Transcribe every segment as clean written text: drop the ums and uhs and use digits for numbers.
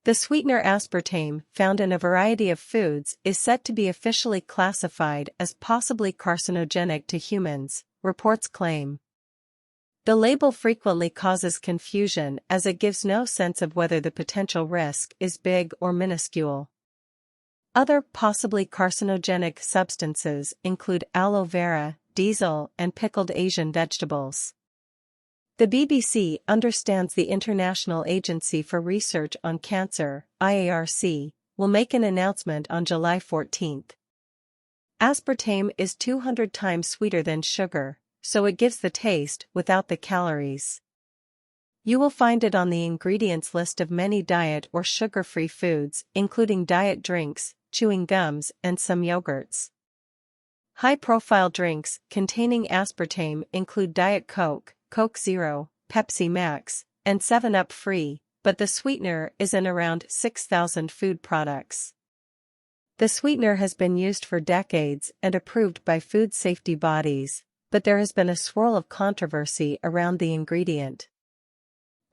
The sweetener aspartame, found in a variety of foods, is set to be officially classified as possibly carcinogenic to humans, reports claim. The label frequently causes confusion as it gives no sense of whether the potential risk is big or minuscule. Other possibly carcinogenic substances include aloe vera, diesel, and pickled Asian vegetables. The BBC understands the International Agency for Research on Cancer, IARC, will make an announcement on July 14. Aspartame is 200 times sweeter than sugar, so it gives the taste without the calories. You will find it on the ingredients list of many diet or sugar-free foods, including diet drinks, chewing gums, and some yogurts. High-profile drinks containing aspartame include Diet Coke, Coke Zero, Pepsi Max, and 7-Up Free, but the sweetener is in around 6,000 food products. The sweetener has been used for decades and approved by food safety bodies, but there has been a swirl of controversy around the ingredient.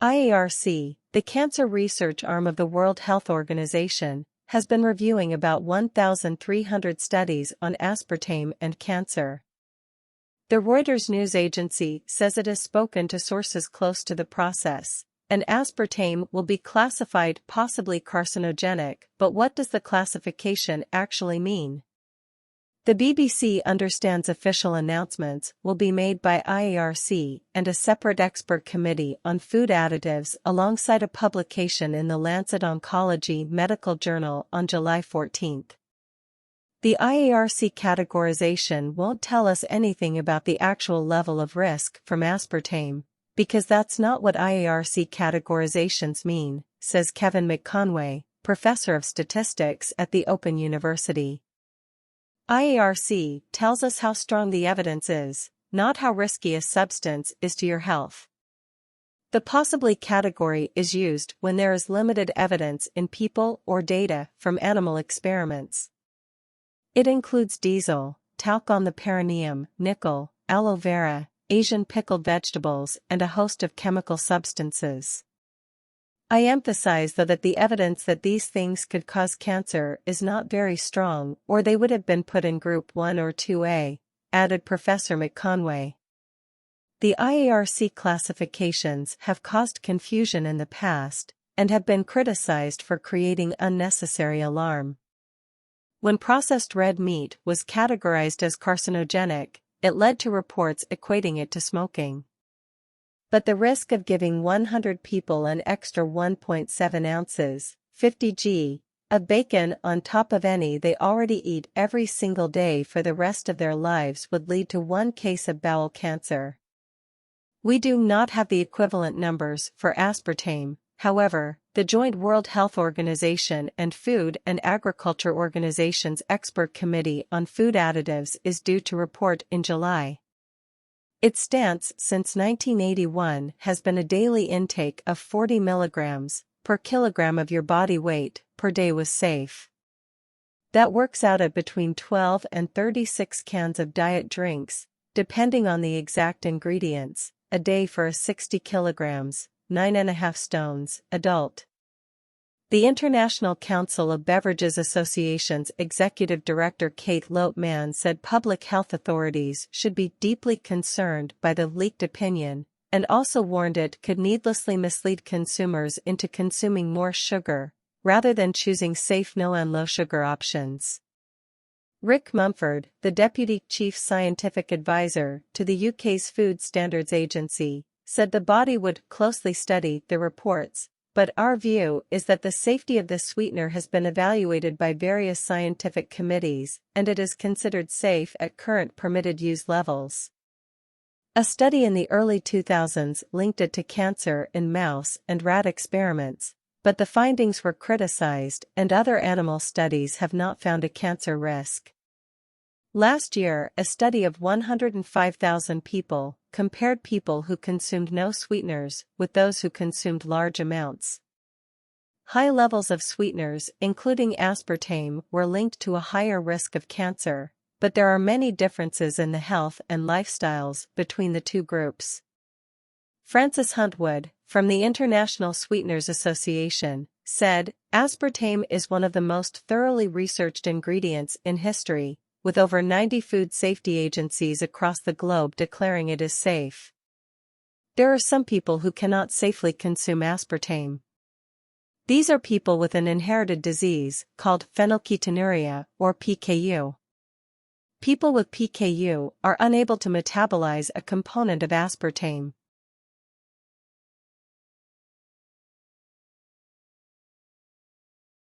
IARC, the cancer research arm of the World Health Organization, has been reviewing about 1,300 studies on aspartame and cancer. The Reuters news agency says it has spoken to sources close to the process, and aspartame will be classified possibly carcinogenic, but what does the classification actually mean? The BBC understands official announcements will be made by IARC and a separate expert committee on food additives alongside a publication in the Lancet Oncology medical journal on July 14. The IARC categorization won't tell us anything about the actual level of risk from aspartame, because that's not what IARC categorizations mean, says Kevin McConway, professor of statistics at the Open University. IARC tells us how strong the evidence is, not how risky a substance is to your health. The possibly category is used when there is limited evidence in people or data from animal experiments. It includes diesel, talc on the perineum, nickel, aloe vera, Asian pickled vegetables, and a host of chemical substances. I emphasize though that the evidence that these things could cause cancer is not very strong, or they would have been put in Group 1 or 2A, added Professor McConway. The IARC classifications have caused confusion in the past, and have been criticized for creating unnecessary alarm. When processed red meat was categorized as carcinogenic, it led to reports equating it to smoking. But the risk of giving 100 people an extra 1.7 ounces, 50 g, of bacon on top of any they already eat every single day for the rest of their lives would lead to 1 case of bowel cancer. We do not have the equivalent numbers for aspartame, however. The Joint World Health Organization and Food and Agriculture Organization's Expert Committee on Food Additives is due to report in July. Its stance since 1981 has been a daily intake of 40 milligrams per kilogram of your body weight per day was safe. That works out at between 12 and 36 cans of diet drinks, depending on the exact ingredients, a day for a 60 kilograms. 9.5 stones, adult. The International Council of Beverages Association's Executive Director Kate Lopeman said public health authorities should be deeply concerned by the leaked opinion, and also warned it could needlessly mislead consumers into consuming more sugar, rather than choosing safe no and low-sugar options. Rick Mumford, the Deputy Chief Scientific Advisor to the UK's Food Standards Agency, said the body would closely study the reports, but our view is that the safety of the sweetener has been evaluated by various scientific committees, and it is considered safe at current permitted use levels. A study in the early 2000s linked it to cancer in mouse and rat experiments, but the findings were criticized and other animal studies have not found a cancer risk. Last year, a study of 105,000 people compared people who consumed no sweeteners with those who consumed large amounts. High levels of sweeteners, including aspartame, were linked to a higher risk of cancer, but there are many differences in the health and lifestyles between the two groups. Francis Huntwood, from the International Sweeteners Association, said, "Aspartame is one of the most thoroughly researched ingredients in history, with over 90 food safety agencies across the globe declaring it is safe." There are some people who cannot safely consume aspartame. These are people with an inherited disease called phenylketonuria or PKU. People with PKU are unable to metabolize a component of aspartame.